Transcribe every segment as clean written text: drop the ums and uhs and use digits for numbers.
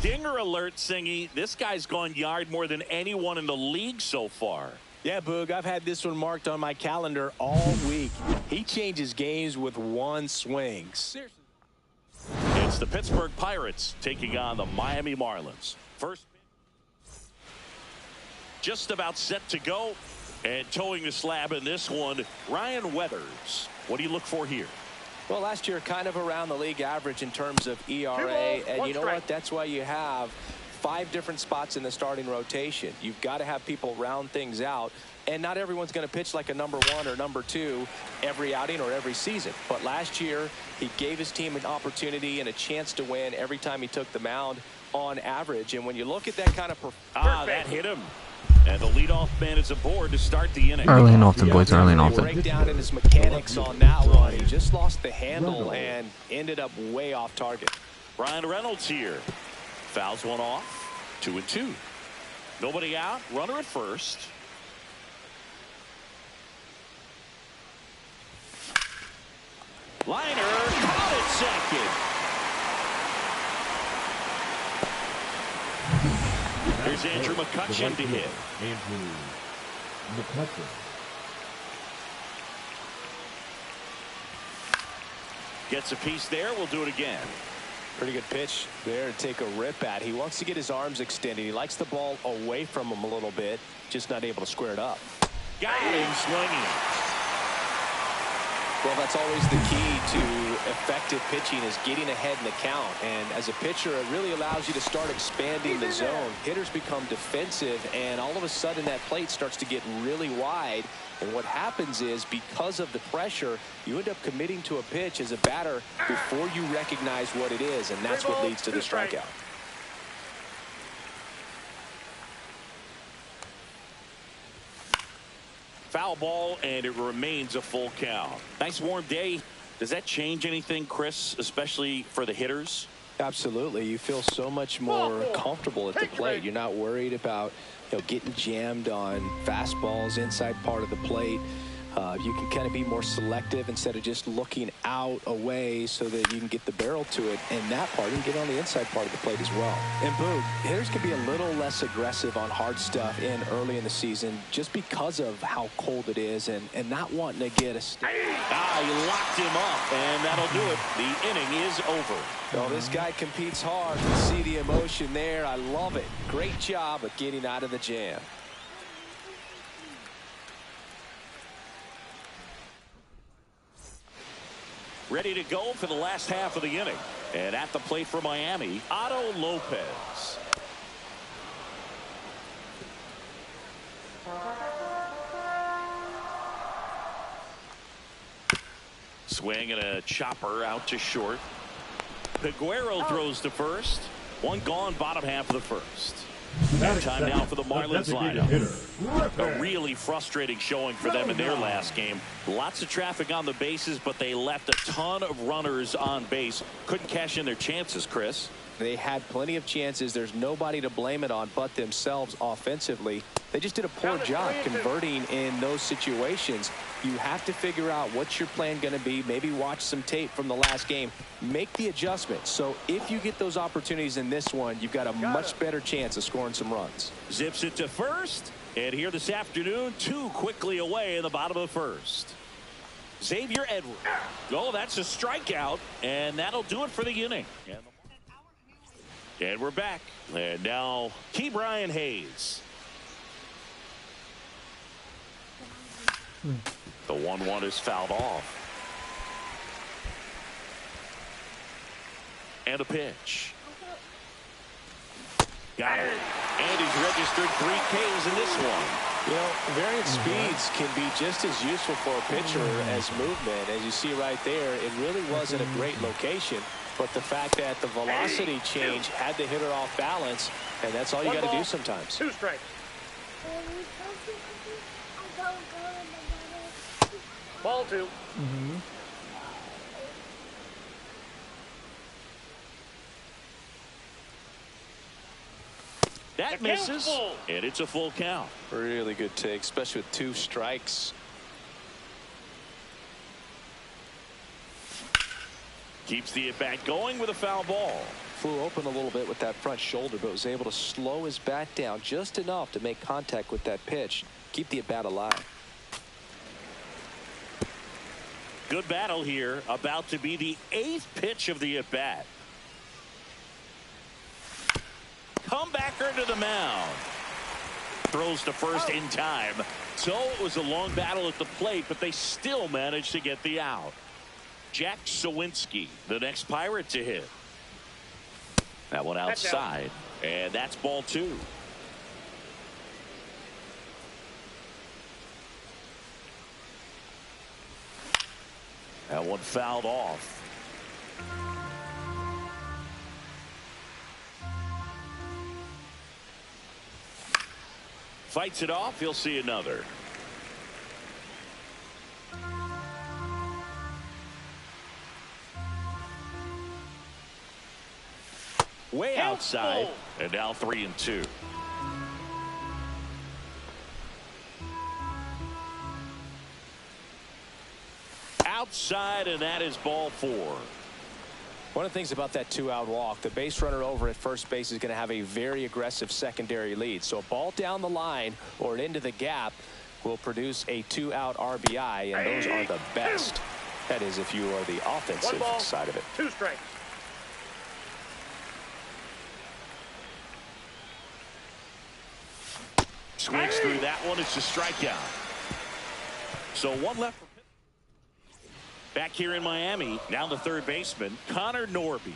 Dinger alert, Singy. This guy's gone yard more than anyone in the league so far. Yeah, Boog, I've had this one marked on my calendar all week. He changes games with one swing. Seriously. It's the Pittsburgh Pirates taking on the Miami Marlins. First, just about set to go, and towing the slab in this one, Ryan Weathers. What do you look for here? Well, last year kind of around the league average in terms of ERA, and you know what? That's why you have 5 different spots in the starting rotation. You've got to have people round things out, and not everyone's going to pitch like a number 1 or number 2 every outing or every season. But last year, he gave his team an opportunity and a chance to win every time he took the mound on average. And when you look at that kind of that hit him. And the leadoff man is aboard to start the inning. Early and often, boys, early and often. Breakdown in his mechanics on that one. He just lost the handle and ended up way off target. Brian Reynolds here. Fouls one off. 2-2. Nobody out. Runner at first. Liner caught at second. Here's Andrew McCutchen to hit. Andrew McCutchen. Gets a piece there. We'll do it again. Pretty good pitch there to take a rip at. He wants to get his arms extended. He likes the ball away from him a little bit. Just not able to square it up. Got him swinging. Well, that's always the key to effective pitching, is getting ahead in the count. And as a pitcher, it really allows you to start expanding the zone. Hitters become defensive, and all of a sudden that plate starts to get really wide. And what happens is, because of the pressure, you end up committing to a pitch as a batter before you recognize what it is, and that's what leads to the strikeout. Foul ball, and it remains a full count. Nice warm day. Does that change anything, Chris, especially for the hitters? Absolutely. You feel so much more comfortable at the plate. You're not worried about getting jammed on fastballs inside part of the plate. You can kind of be more selective instead of just looking out away so that you can get the barrel to it. And that part, you can get on the inside part of the plate as well. And boom, hitters can be a little less aggressive on hard stuff early in the season just because of how cold it is and not wanting to get a he locked him up, and that'll do it. The inning is over. Well, this guy competes hard. You see the emotion there. I love it. Great job of getting out of the jam. Ready to go for the last half of the inning. And at the plate for Miami, Otto Lopez. Swing and a chopper out to short. Peguero throws to first. One gone, bottom half of the first. Time now for the Marlins lineup. A really frustrating showing for them in their last game. Lots of traffic on the bases, but they left a ton of runners on base. Couldn't cash in their chances, Chris. They had plenty of chances. There's nobody to blame it on but themselves offensively. They just did a poor job converting in those situations. You have to figure out what's your plan going to be. Maybe watch some tape from the last game. Make the adjustment. So if you get those opportunities in this one, you've got a much better chance of scoring some runs. Zips it to first. And here this afternoon, 2 quickly away in the bottom of the first. Xavier Edwards. Oh, that's a strikeout. And that'll do it for the inning. And we're back. And now, Ke'Bryan Hayes. The 1-1 is fouled off. And a pitch. Got it. And he's registered 3 Ks in this one. Variant speeds can be just as useful for a pitcher as movement. As you see right there, it really wasn't a great location. But the fact that the velocity change had the hitter off balance, and that's all you got to do sometimes. 2 strikes. Ball 2. That misses, and it's a full count. Really good take, especially with 2 strikes. Keeps the at-bat going with a foul ball. Flew open a little bit with that front shoulder, but was able to slow his bat down just enough to make contact with that pitch. Keep the at-bat alive. Good battle here. About to be the 8th pitch of the at-bat. Comebacker to the mound. Throws to first in time. So it was a long battle at the plate, but they still managed to get the out. Jack Sawinski, the next Pirate to hit. That one outside, and that's ball 2. That one fouled off. Fights it off. He'll see another. Way outside, and now 3-2. Outside, and that is ball 4. One of the things about that 2-out walk, the base runner over at first base is going to have a very aggressive secondary lead. So a ball down the line or into the gap will produce a 2-out RBI, and those are the best. That is, if you are the offensive side of it. 2 strikes. Swings through that one. It's a strikeout. So one left. Back here in Miami, now the third baseman, Connor Norby.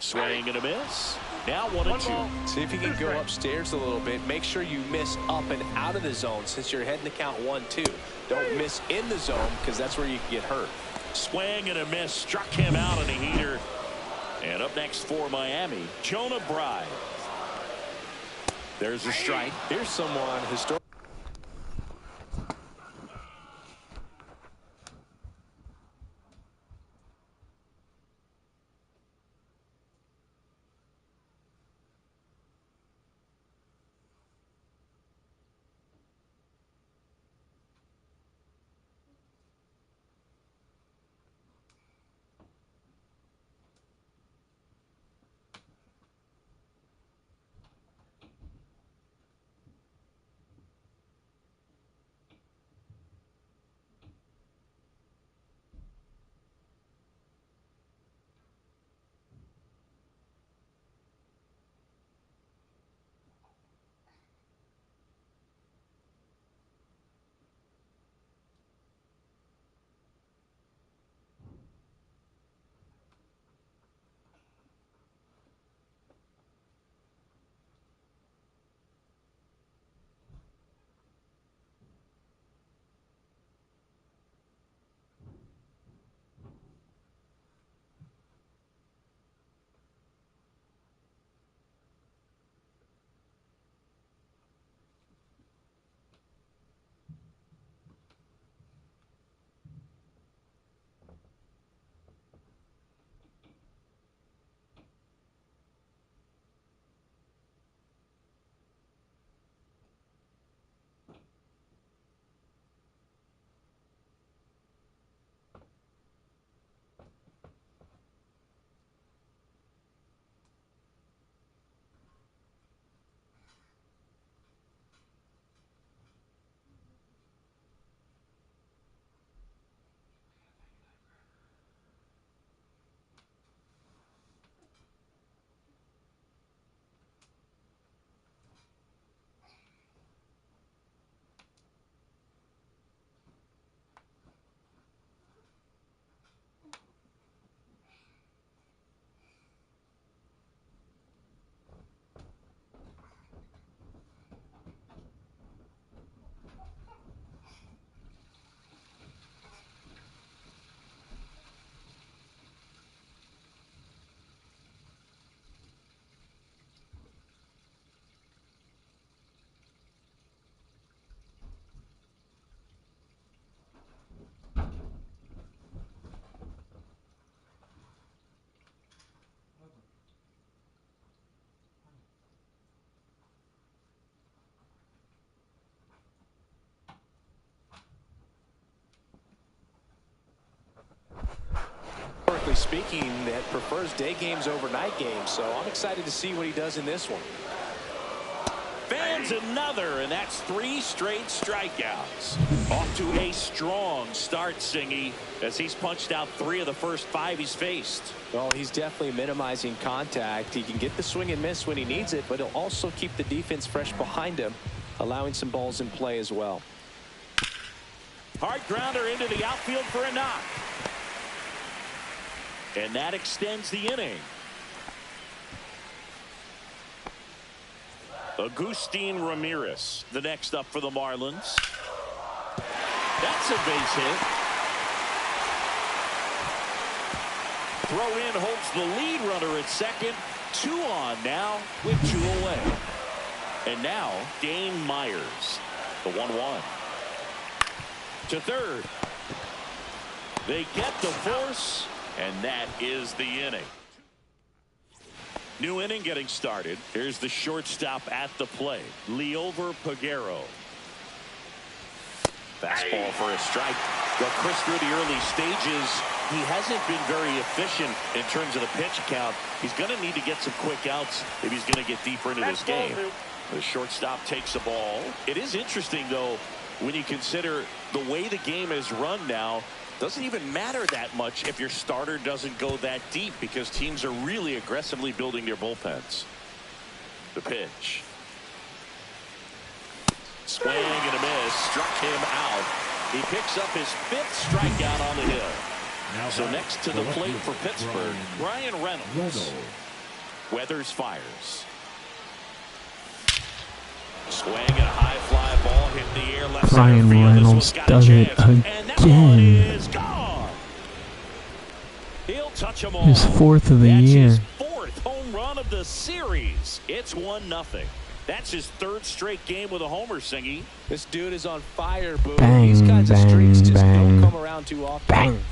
Swing and a miss. Now 1-2. See if you can go upstairs a little bit. Make sure you miss up and out of the zone since you're heading to count 1-2. Don't miss in the zone because that's where you can get hurt. Swing and a miss. Struck him out on a heater. And up next for Miami, Jonah Bride. There's a strike. Here's someone historic. scientifically speaking, that prefers day games over night games. So I'm excited to see what he does in this one. Fans another, and that's 3 straight strikeouts. Off to a strong start, Singy, as he's punched out 3 of the first 5 he's faced. Well, he's definitely minimizing contact. He can get the swing and miss when he needs it, but he'll also keep the defense fresh behind him, allowing some balls in play as well. Hard grounder into the outfield for a knock. And that extends the inning. Agustin Ramirez, the next up for the Marlins. That's a base hit. Throw in holds the lead runner at second. 2 on now with 2 away. And now Dane Myers, the 1-1. To third. They get the force, and that is the inning. New inning getting started. Here's the shortstop at the plate, Liover Peguero. Fastball for a strike. Well, Chris, through the early stages, he hasn't been very efficient in terms of the pitch count. He's going to need to get some quick outs if he's going to get deeper into this game. The shortstop takes the ball. It is interesting, though, when you consider the way the game is run now. Doesn't even matter that much if your starter doesn't go that deep, because teams are really aggressively building their bullpens. The pitch. Swing and a miss. Struck him out. He picks up his 5th strikeout on the hill. So next to the plate for Pittsburgh, Brian Reynolds. Weathers fires. Swing and a high fly ball hit the air left center field. Reynolds does it again. He'll touch him all. His 4th of the year. His 4th home run of the series. It's 1-0. That's his 3rd straight game with a homer, Singy. This dude is on fire, Boo. Bang, These kinds of streaks just bang, don't come around too often. Bang.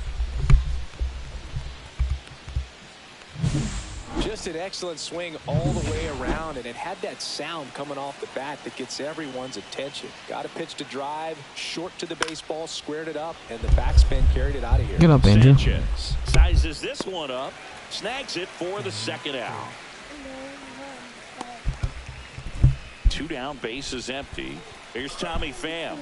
Just an excellent swing all the way around, and it had that sound coming off the bat that gets everyone's attention. Got a pitch to drive, short to the baseball, squared it up, and the backspin carried it out of here. Get up, Andrew. Sanchez sizes this one up, snags it for the 2nd out. 2 down, bases empty. Here's Tommy Pham.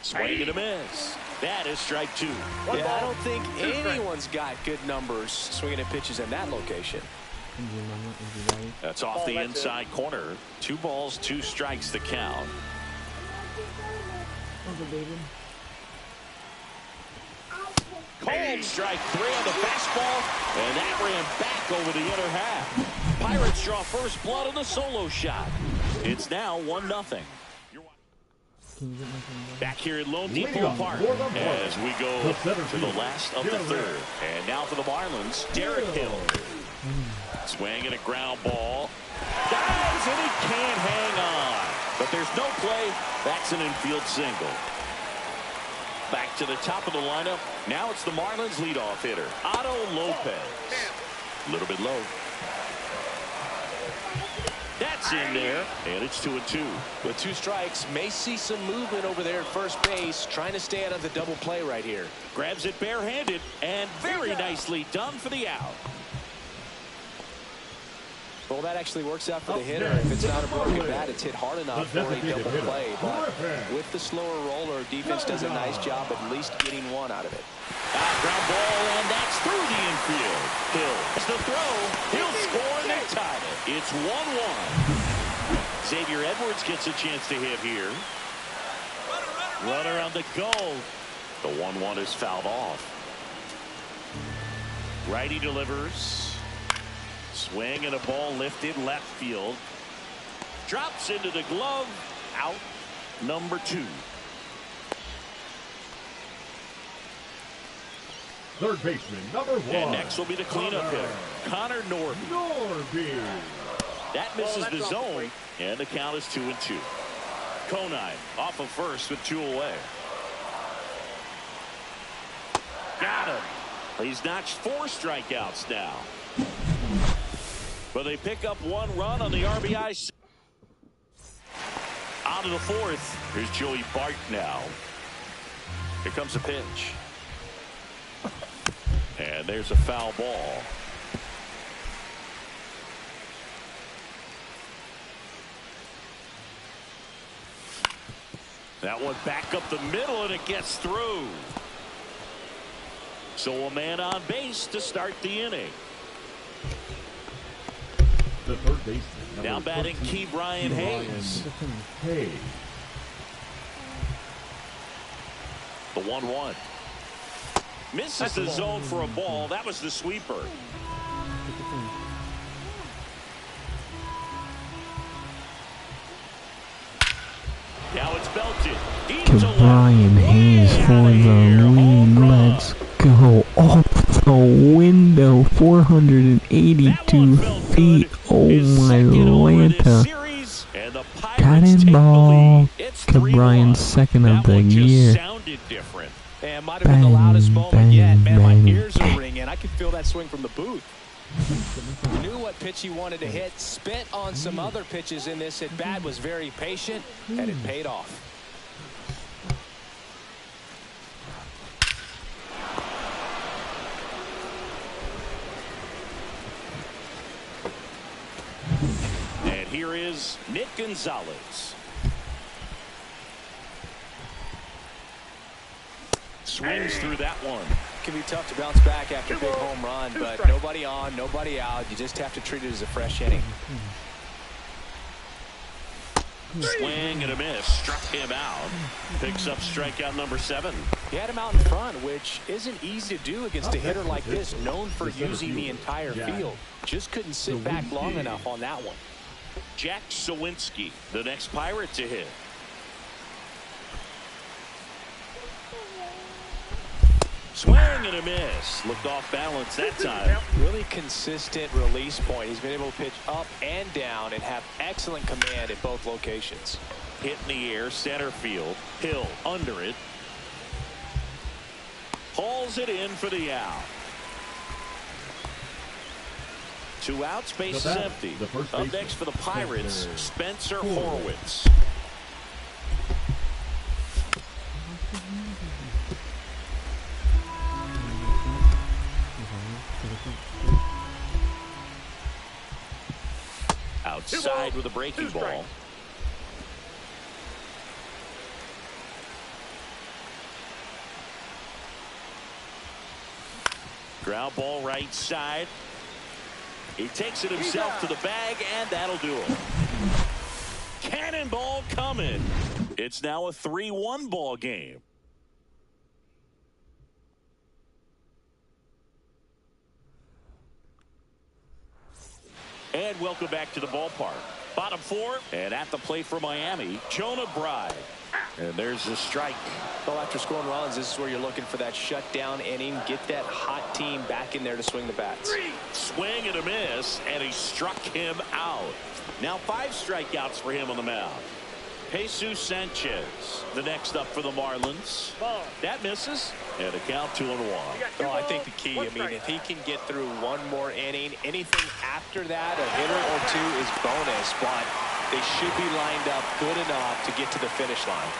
Swing and a miss. That is strike 2. Yeah, I don't think anyone's got good numbers swinging at pitches in that location. That's off the inside corner. 2 balls, 2 strikes to count. Cold strike 3 on the fastball, and that ran back over the inner half. Pirates draw first blood on the solo shot. It's now 1-0. Back here at Lone Depot Park as we go to the last of the 3rd. And now for the Marlins, Derek Hill. Swing and a ground ball. Dives, and he can't hang on. But there's no play. That's an infield single. Back to the top of the lineup. Now it's the Marlins leadoff hitter, Otto Lopez. A little bit low. That's in there, and it's 2-2. With 2 strikes, may see some movement over there at first base, trying to stay out of the double play right here. Grabs it barehanded, and very nicely done for the out. Well, that actually works out for the hitter. If it's not a broken bat, it's hit hard enough for a double play. But with the slower roller, defense does a nice job at least getting 1 out of it. Ground ball, and that's through the infield. Hill has the throw. He'll score, and they tie it. It's 1-1. Xavier Edwards gets a chance to hit here. Runner on the go. The 1-1 is fouled off. Righty delivers. Swing and a ball lifted left field. Drops into the glove. Out number 2. Third baseman, number 1. And next will be the cleanup hitter, Connor Norby. That misses the zone, and the count is 2-2. Conine off of first with 2 away. Got him. He's notched 4 strikeouts now. But they pick up 1 run on the RBI. Out of the 4th. Here's Joey Bart now. Here comes a pitch. And there's a foul ball. That one back up the middle, and it gets through. So a man on base to start the inning. The third baseman. Now batting Key Brian Hayes. The 1-1. Misses the zone for a ball. That was the sweeper. Now it's belted. Brian Hayes for the lead. Let's go. Off the window. 482 feet. Oh my Atlanta. Cannonball. Brian's second of the year. And might have been the loudest moment yet. Man, my ears are ringing. I could feel that swing from the booth. Knew what pitch he wanted to hit. Spent on some other pitches in this at bat. Was very patient, and it paid off. And here is Nick Gonzalez. Swings through that one. Can be tough to bounce back after a big home run, but nobody on, nobody out. You just have to treat it as a fresh inning. Swing and a miss. Struck him out. Picks up strikeout number 7. He had him out in front, which isn't easy to do against a hitter like this, known for using the entire field. Just couldn't sit back long enough on that one. Jack Sawinski, the next Pirate to hit. Swing and a miss. Looked off balance that time. Really consistent release point. He's been able to pitch up and down and have excellent command at both locations. Hit in the air, center field. Hill under it. Hauls it in for the out. 2 outs, base is empty. Up next for the Pirates, Spencer Horwitz. Outside with a breaking ball. Ground ball right side. He takes it himself to the bag, and that'll do it. Cannonball coming. It's now a 3-1 ball game. And welcome back to the ballpark. Bottom 4, and at the plate for Miami, Jonah Bride. And there's the strike. Well, after scoring runs, this is where you're looking for that shutdown inning. Get that hot team back in there to swing the bats. Swing and a miss, and he struck him out. Now 5 strikeouts for him on the mound. Jesus Sanchez, the next up for the Marlins. That misses, and a count 2-1. Oh, I think the key, I mean, if he can get through one more inning, anything after that, a hitter or 2 is bonus, but they should be lined up good enough to get to the finish line.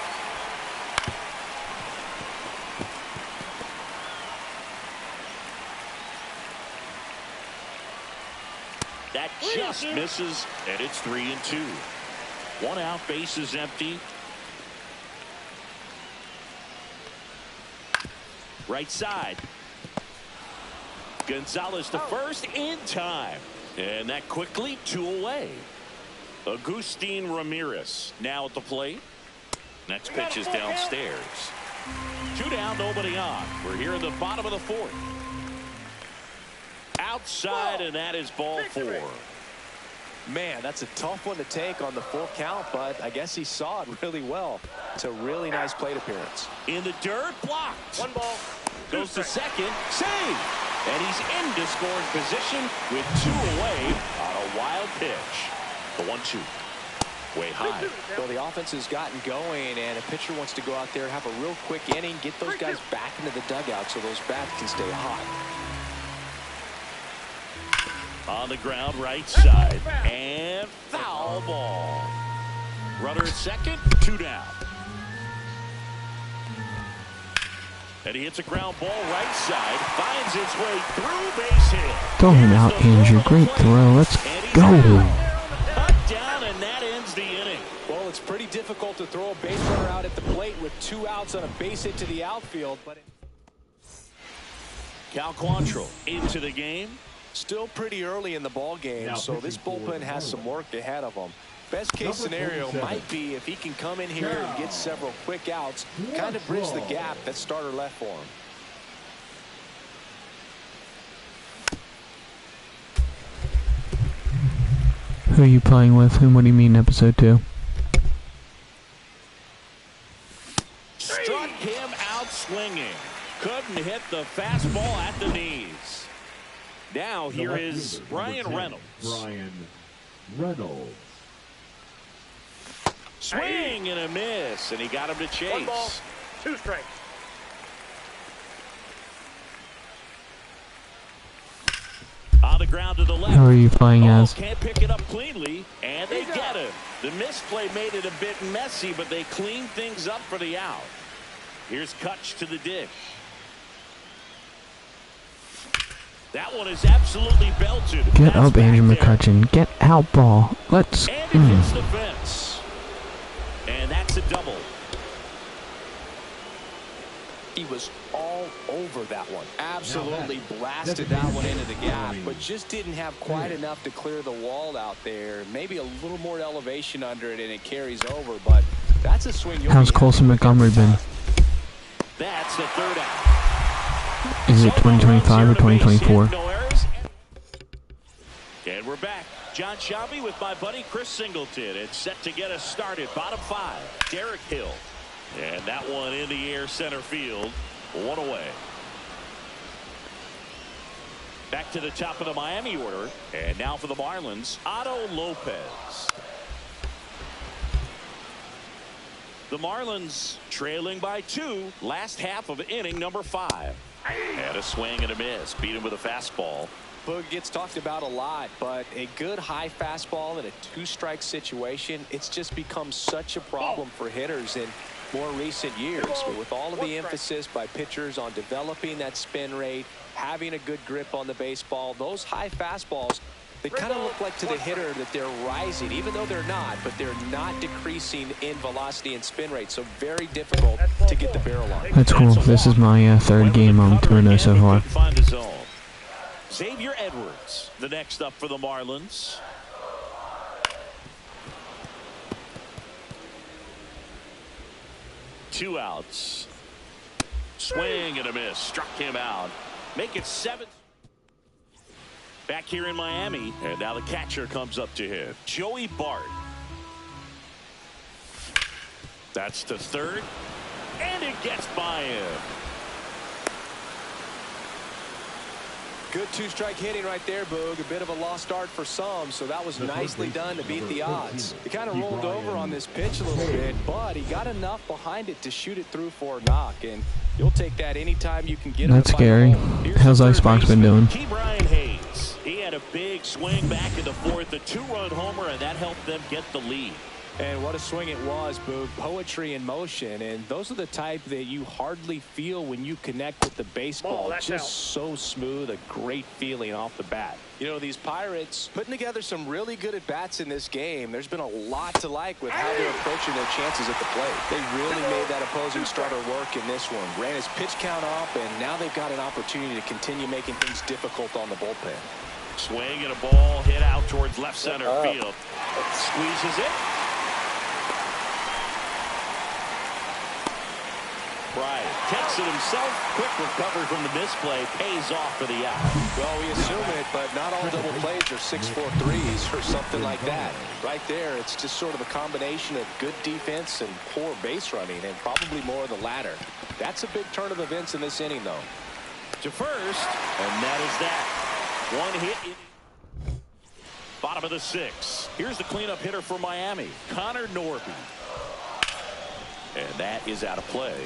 That just misses, and it's 3-2. 1 out, base is empty. Right side. Gonzalez to first in time. And that quickly 2 away. Agustin Ramirez now at the plate. Next pitch is downstairs. 2 down, nobody on. We're here in the bottom of the 4th. Outside, and that is ball 4. Man, that's a tough one to take on the full count, but I guess he saw it really well. It's a really nice plate appearance. In the dirt, blocked. 1 ball. Goes to second, save. And he's into scoring position with 2 away on a wild pitch. The 1-2. Way high. Well, the offense has gotten going, and a pitcher wants to go out there, have a real quick inning, get those guys back into the dugout so those bats can stay hot. On the ground, right side, and foul ball. Runner at second, 2 down. And he hits a ground ball right side. Finds its way through, base hit. Throwing out, Andrew. Great throw. Let's go. Cut down, and that ends the inning. Well, it's pretty difficult to throw a base runner out at the plate with 2 outs on a base hit to the outfield. But Cal Quantrill into the game. Still pretty early in the ball game, so this bullpen has some work ahead of them. Best case scenario might be if he can come in here and get several quick outs, kind of bridge the gap that starter left for him. Who are you playing with, and what do you mean episode 2? Struck him out swinging. Couldn't hit the fastball at the knees. Now here is Brian Reynolds. Brian Reynolds. Swing and a miss, and he got him to chase. 1 ball, 2 strikes. On the ground to the left. Who are you playing as? Can't pick it up cleanly, and they get him. The misplay made it a bit messy, but they cleaned things up for the out. Here's Kutch to the dish. That one is absolutely belted. Get up, Andrew McCutcheon. Get out, ball. Let's. And it hits the fence. And that's a double. He was all over that one. Absolutely blasted that one into the gap, but just didn't have quite enough to clear the wall out there. Maybe a little more elevation under it, and it carries over, but that's a swing. How's Colson Montgomery been? That's the 3rd out. Is it 2025 or 2024? And we're back. John Shelby with my buddy Chris Singleton. It's set to get us started. Bottom 5. Derek Hill. And that one in the air center field. 1 away. Back to the top of the Miami order. And now for the Marlins, Otto Lopez. The Marlins trailing by 2. Last half of inning number 5. And a swing and a miss. Beat him with a fastball. Boog gets talked about a lot, but a good high fastball in a 2-strike situation, it's just become such a problem for hitters in more recent years. But with all of the emphasis by pitchers on developing that spin rate, having a good grip on the baseball, those high fastballs, they kind of look like to the hitter that they're rising, even though they're not, but they're not decreasing in velocity and spin rate. So very difficult to get the barrel on. That's cool. This is my 3rd game. I'm 2-0 so far. Find his own. Xavier Edwards, the next up for the Marlins. Two outs. Swing and a miss. Struck him out. Make it 7. Back here in Miami, and now the catcher comes up to him. Joey Bart. That's to 3rd, and it gets by him. Good 2-strike hitting right there, Boog. A bit of a lost start for some, so that was nicely done to beat the odds. He kind of rolled over on this pitch a little bit, but he got enough behind it to shoot it through for a knock, and you'll take that anytime you can get it. That's scary. How's Icebox been doing? Brian Hayes. He had a big swing back in the 4th, a 2-run homer, and that helped them get the lead. And what a swing it was, Boog. Poetry in motion, and those are the type that you hardly feel when you connect with the baseball. Just so smooth, a great feeling off the bat. You know, these Pirates putting together some really good at-bats in this game. There's been a lot to like with how they're approaching their chances at the plate. They really made that opposing starter work in this one. Ran his pitch count off, and now they've got an opportunity to continue making things difficult on the bullpen. Swing and a ball hit out towards left center field. Squeezes it. Bryant takes it himself. Quick recovery from the misplay. Pays off for the out. Well, we assume it, but not all double plays are 6-4 threes or something like that. Right there, it's just sort of a combination of good defense and poor base running, and probably more of the latter. That's a big turn of events in this inning, though. To first, and that is that. One hit in bottom of the 6th. Here's the cleanup hitter for Miami, Connor Norby. And that is out of play.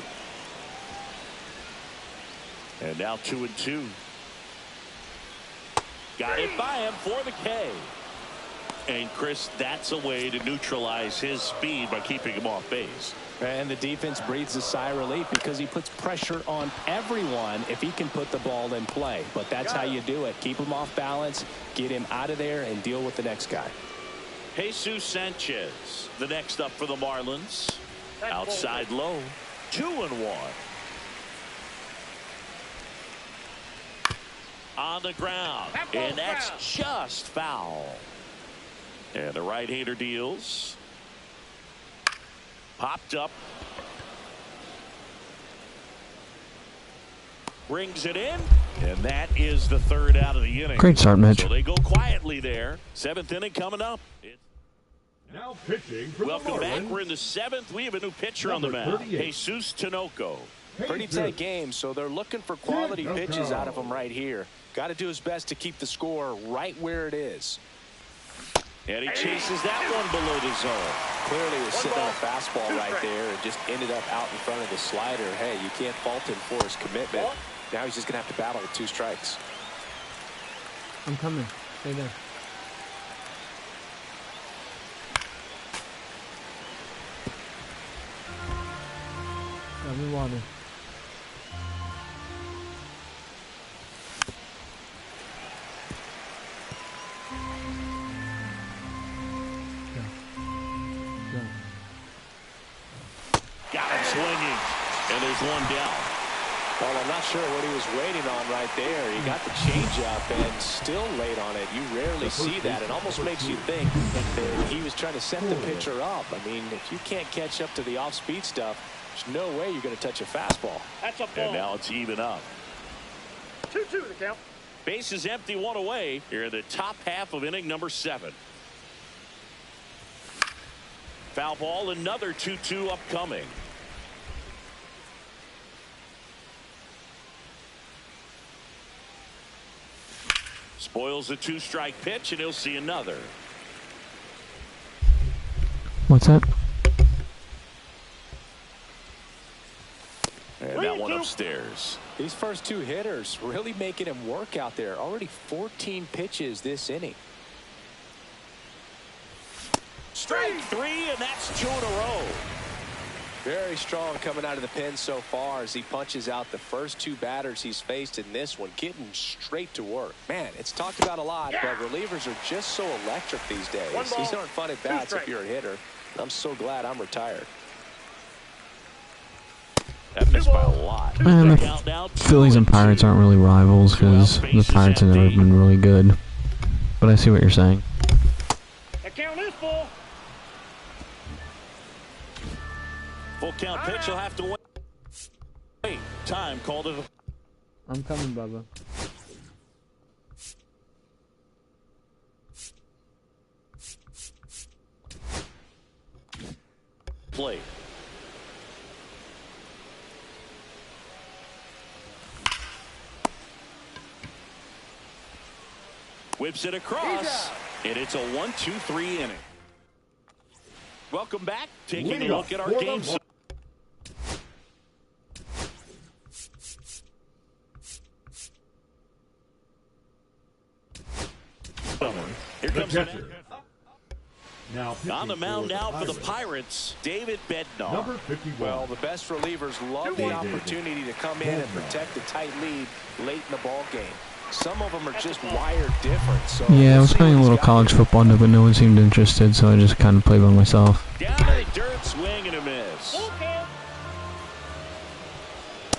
And now 2-2. Got it by him for the K. And Chris, that's a way to neutralize his speed by keeping him off base. And the defense breathes a sigh of relief because he puts pressure on everyone if he can put the ball in play. But that's how you do it. Keep him off balance, get him out of there, and deal with the next guy. Jesus Sanchez, the next up for the Marlins. Outside low, 2-1. On the ground, and that's just foul. And the right-hander deals. Popped up. Brings it in, and that is the third out of the inning. Great start, Mitch. So they go quietly there. Seventh inning coming up. Now pitching for Welcome the back. Marlins. We're in the seventh. We have a new pitcher on the mound. Jesus Tinoco. Pretty tight game, so they're looking for quality pitches out of him right here. Got to do his best to keep the score right where it is. And he chases that one below the zone. Clearly was sitting on a fastball right there and just ended up out in front of the slider. Hey, you can't fault him for his commitment. Now he's just going to have to battle with 2 strikes. I'm coming. Stay there. Got me water. Got him swinging. And there's one down. Well, I'm not sure what he was waiting on right there. He got the changeup and still late on it. You rarely see that. It almost makes you think that he was trying to set the pitcher up. I mean, if you can't catch up to the off-speed stuff, there's no way you're going to touch a fastball. That's a ball. And now it's even up. 2-2 the count. Base is empty, one away. Here in the top half of inning number 7. Foul ball, another 2-2 upcoming. Spoils a 2-strike pitch, and he'll see another. What's that? And that one upstairs. These first 2 hitters really making him work out there. Already 14 pitches this inning. Strike 3, and that's 2 in a row. Very strong coming out of the pen so far as he punches out the first 2 batters he's faced in this one, getting straight to work. Man, it's talked about a lot, but relievers are just so electric these days. These aren't fun at bats if you're a hitter. I'm so glad I'm retired. That missed by a lot. Man, the Phillies and Pirates aren't really rivals because the Pirates have never been really good. But I see what you're saying. The count is full. Full count pitch. He'll have to wait. Time called it. I'm coming, Bubba. Play. Whips it across, and it's a 1-2-3 inning. Welcome back. Taking a look at our game. Here comes the Now on the mound now for the Pirates, David Bednar. Number 51. Well, the best relievers love the opportunity to come in and protect a tight lead late in the ball game. Some of them are just wired different. So Yeah, I was playing a little college football, but no one seemed interested, so I just kind of played by myself. Down to the dirt, swing and a miss.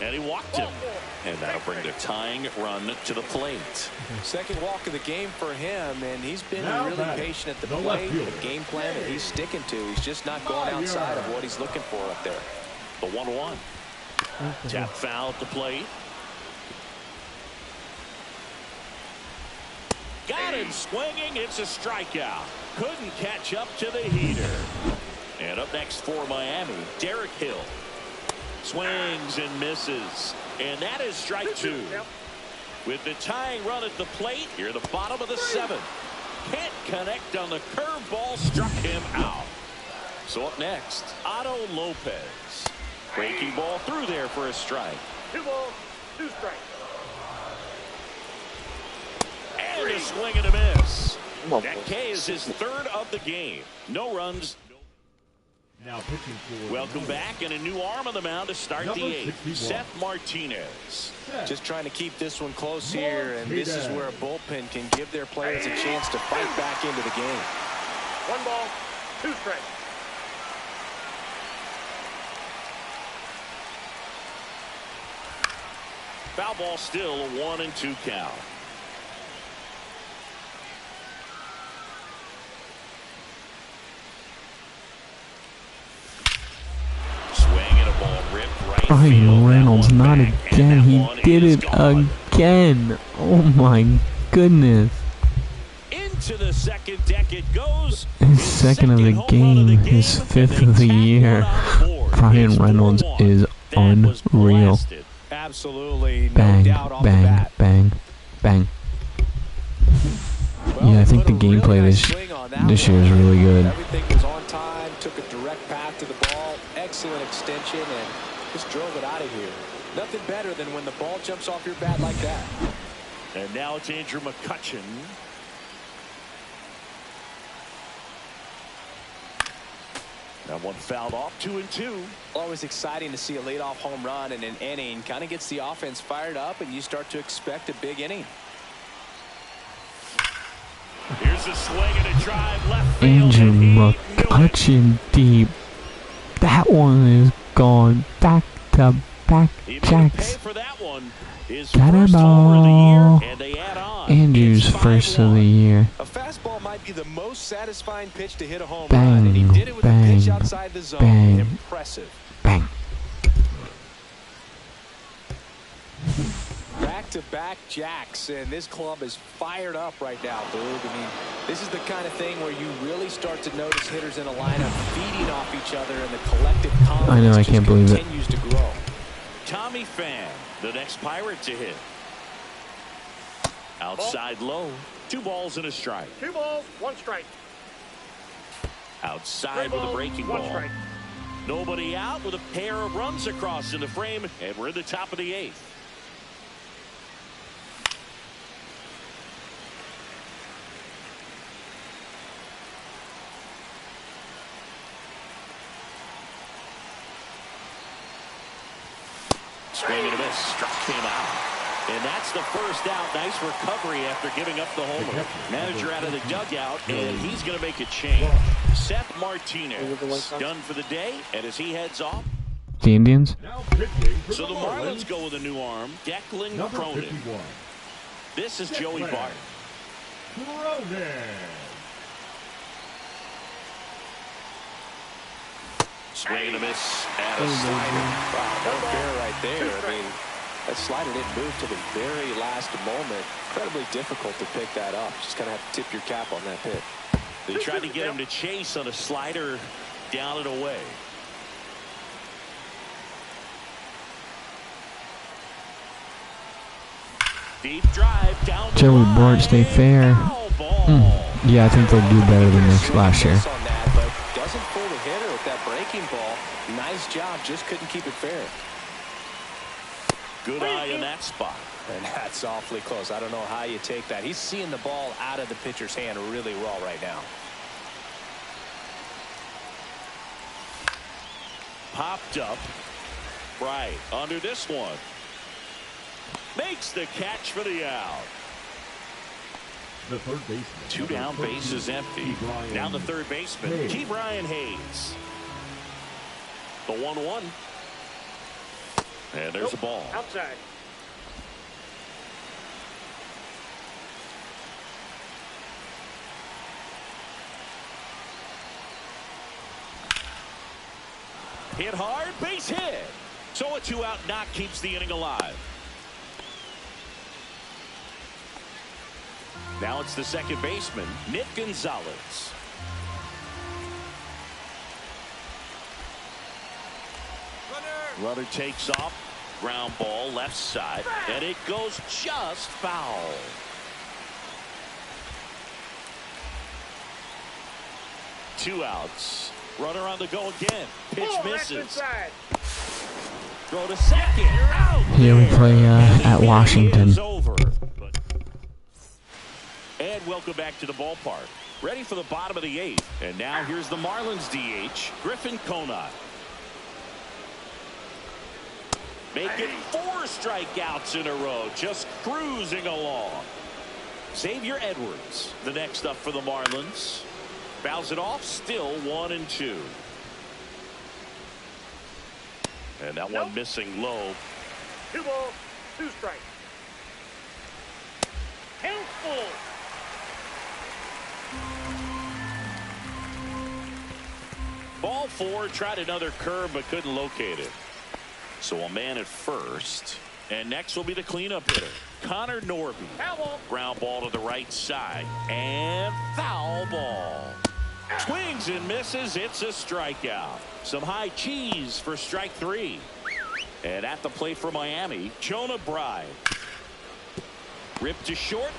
And he walked him. And that'll bring the tying run to the plate. Second walk of the game for him, and he's been really patient at the plate. The game plan that he's sticking to, he's just not going outside of what he's looking for up there. The 1-1. Tap foul at the plate. Got him swinging. It's a strikeout. Couldn't catch up to the heater. And up next for Miami, Derek Hill. Swings and misses. And that is strike 2. With the tying run at the plate, here the bottom of the 7th. Can't connect on the curveball, struck him out. So up next, Otto Lopez. Breaking ball through there for a strike. 2 balls, 2 strikes. And a swing and a miss. That K is his third of the game. No runs. Now pitching for Welcome back, and a new arm on the mound to start the eighth. Seth Martinez. Just trying to keep this one close here, and this is where a bullpen can give their players a chance to fight back into the game. 1 ball, 2 strikes. Foul ball still, a 1-2 count. Swinging a ball ripped right Ryan field. Reynolds, not back, again. and He that one did is it gone. again. Oh my goodness. Into the second deck it goes. His second of the home run game, his and fifth they of the tack year. one on the board. Ryan It's Reynolds 4-1. is That was unreal. blasted. Absolutely, no Bang, doubt off the bang, bat. bang, bang. Well, Yeah, I think put the a really gameplay nice swing on that this year one. is really good. Everything was on time, took a direct path to the ball, excellent extension, and just drove it out of here. Nothing better than when the ball jumps off your bat like that. And now it's Andrew McCutchen. That one fouled off, 2-2. Always exciting to see a leadoff home run in an inning. Kind of gets the offense fired up, and you start to expect a big inning. Here's a swing and a drive left field. Andrew and he knew it. McCutchen deep. That one is gone back to back He may pay jacks. for that one. His Got first it homer of the all. year, and they add on. Andrew's It's first of 5-1. the year. A fastball might be the most satisfying pitch to hit a home Bang, run, and he did it with a pitch bang, outside the zone. bang. Impressive. Bang. Back-to-back jacks, and this club is fired up right now, Boog. I mean, this is the kind of thing where you really start to notice hitters in a lineup feeding off each other, and the collective confidence I know, I just can't believe it. continues to grow. Tommy Pham, the next Pirate to hit. Outside low. 2 balls and a strike. 2 balls, 1 strike. Outside 3 with a balls, breaking 1 ball. strike. Nobody out with a pair of runs across in the frame, and we're in the top of the 8th. Swing and a miss. Struck him out. And that's the first out. Nice recovery after giving up the homer. Manager out of the dugout, and he's going to make a change. Seth Martinez done for the day, and as he heads off. The Indians? now pitching for So the Marlins go with a new arm, Declan number Cronin. 51. This is Joey Declan. Bart. Cronin. Swing and a miss at a Wow, slider. no fair right there. I mean, that slider didn't move to the very last moment. Incredibly difficult to pick that up. Just kind of have to tip your cap on that pitch. They tried to get him to chase on a slider down and away. Deep drive down the Joey line. Bart, stay fair. Foul ball. Yeah, I think they'll do better than last year. On that, but doesn't pull the hitter with that breaking ball. Nice job, just couldn't keep it fair. Good eye in that spot. And that's awfully close. I don't know how you take that. He's seeing the ball out of the pitcher's hand really well right now. Popped up. Right under this one. Makes the catch for the out. The third baseman. 2 down, base is empty. Now the third baseman, Ke'Bryan Hayes. The 1-1. And there's a ball. Outside. Hit hard, base hit. So a 2-out knock keeps the inning alive. Now it's the second baseman, Nick Gonzalez. Runner takes off. Ground ball left side. And it goes just foul. Two outs. Runner on the go again. Pitch Ball, that's misses. inside. Throw to second. Out. Here we play And the at inning Washington. is over. And we'll welcome back to the ballpark. Ready for the bottom of the 8th. And now here's the Marlins DH, Griffin Conant. Making 4 strikeouts in a row, just cruising along. Xavier Edwards, the next up for the Marlins. Fouls it off, still 1-2. And that one missing low. 2 balls, 2 strikes. Count full. Ball 4, tried another curve but couldn't locate it. So a man at first. And next will be the cleanup hitter, Connor Norby. Foul ball. Ground ball to the right side. And foul ball. Swings and misses. It's a strikeout. Some high cheese for strike 3. And at the plate for Miami, Jonah Bride. Ripped to short.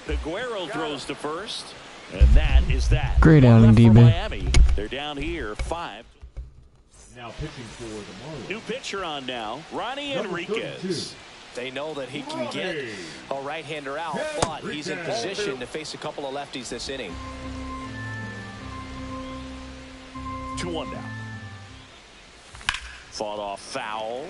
Peguero throws to first. And that is that. Great outing, D-Bay. Miami. They're down here 5. Now pitching for the Marlins. New pitcher on now, Ronnie Enriquez. They know that he can get a right-hander out, but he's in position to face a couple of lefties this inning. 2-1 now. Fought off foul.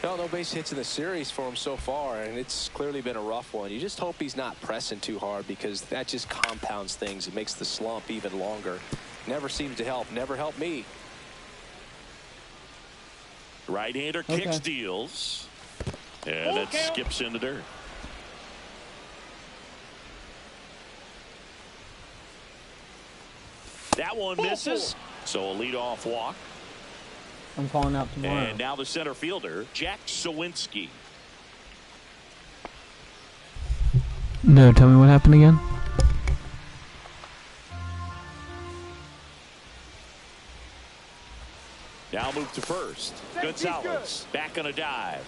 No base hits in the series for him so far, and it's clearly been a rough one. You just hope he's not pressing too hard, because that just compounds things. It makes the slump even longer. Never seems to help. Never helped me. Right-hander kicks, deals, and it skips in the dirt. That one misses, so a leadoff walk. I'm calling out tomorrow. And now the center fielder, Jack Sawinski. No, tell me what happened again. Now move to first. Gonzalez back on a dive.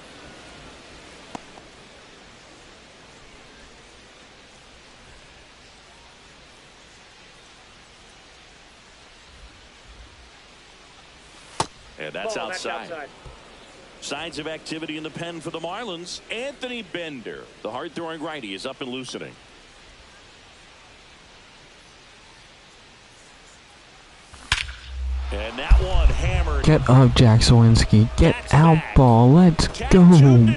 And that's outside. Signs of activity in the pen for the Marlins. Anthony Bender, the hard-throwing righty, is up and loosening. And that one hammered. Get up, Jack Sawinski. Get out, ball. Let's go.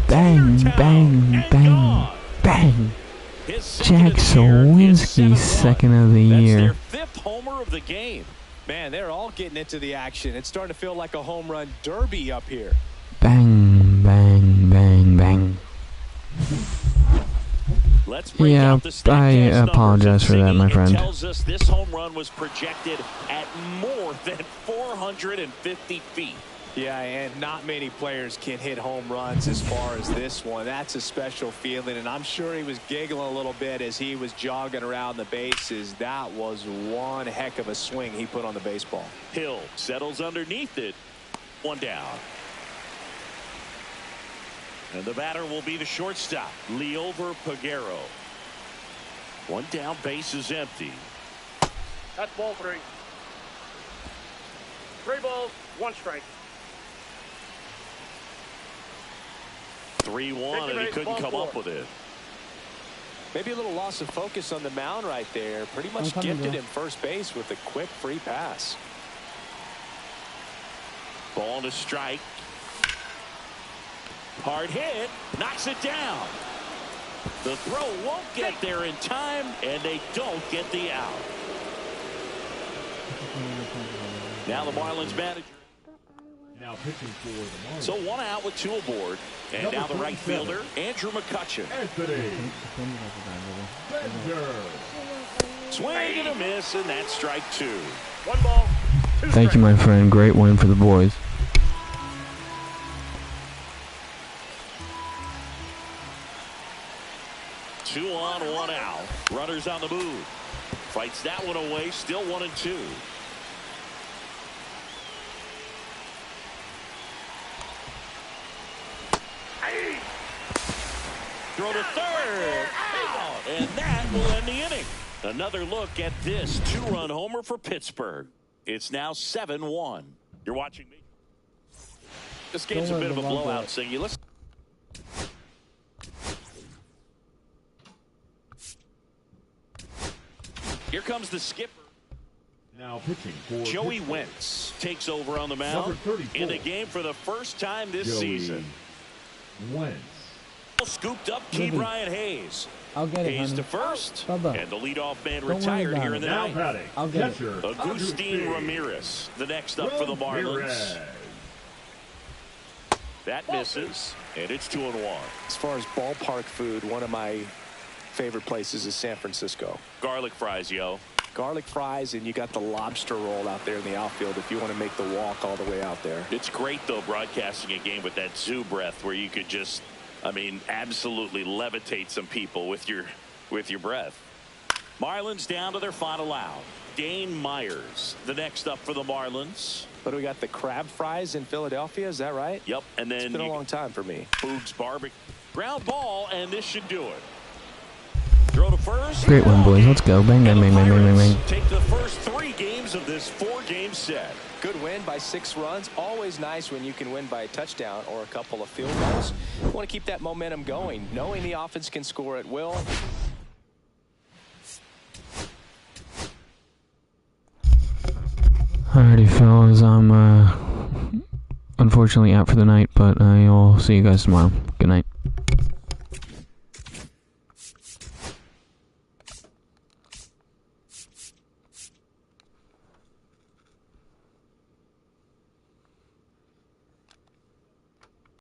Bang, bang, bang, bang. Jack Sawinski, second of the year. That's their 5th homer of the game. Man, they're all getting into the action. It's starting to feel like a home run derby up here. Bang, bang, bang, bang. Let's break out the I apologize for that, my friend. It tells us this home run was projected at more than 450 feet. Yeah, and not many players can hit home runs as far as this one. That's a special feeling, and I'm sure he was giggling a little bit as he was jogging around the bases. That was one heck of a swing he put on the baseball. Hill settles underneath it. 1 down. And the batter will be the shortstop, Liover Peguero. 1 down, base is empty. That's ball 3. 3 balls, 1 strike. 3-1, and he couldn't come up with it. Maybe a little loss of focus on the mound right there. Pretty much gifted him first base with a quick free pass. Ball to strike. Hard hit, knocks it down. The throw won't get there in time, and they don't get the out. Now the Marlins manager. Now pitching for the Marlins. So 1 out with 2 aboard. And now the right fielder, Andrew McCutchen. Anthony Bender. Swing and a miss, and that's strike 2. 1 ball, 2 strikes. Thank you, my friend. Great win for the boys. Two on, 1 out. Runners on the move. Fights that one away. Still 1-2. Throw to third. Out. And that will end the inning. Another look at this 2-run homer for Pittsburgh. It's now 7-1. You're watching me. This game's a bit of a blowout, so you listen. Here comes the skipper. Now pitching for Joey Pittsburgh. Wentz takes over on the mound Number 34. in the game for the first time this Joey season. Wentz. Scooped up Key Libby. Brian Hayes. I'll get it, Hayes honey. to first. Bubba. And the leadoff man Don't worry retired about here it. in the Now ninth. batting. I'll get it. Catcher, Agustin Ramirez, the next up for the Marlins. Ramirez. That misses, and it's 2-1. As far as ballpark food, one of my favorite places is San Francisco. Garlic fries, yo. Garlic fries, and you got the lobster roll out there in the outfield if you want to make the walk all the way out there. It's great, though, broadcasting a game with that zoo breath where you could just, I mean, absolutely levitate some people with your breath. Marlins down to their final out. Dane Myers, the next up for the Marlins. But we got the crab fries in Philadelphia, is that right? Yep, and then It's been a long time for me. Boog's barbecue. Ground ball, and this should do it. Throw to first. Great one, boys. Let's go. Bang, bang, bang, bang, bang, bang, bang. Take the first 3 games of this 4-game set. Good win by 6 runs. Always nice when you can win by a touchdown or a couple of field goals. You want to keep that momentum going, knowing the offense can score at will. Alrighty, fellas. I'm unfortunately out for the night, but I'll see you guys tomorrow. Good night.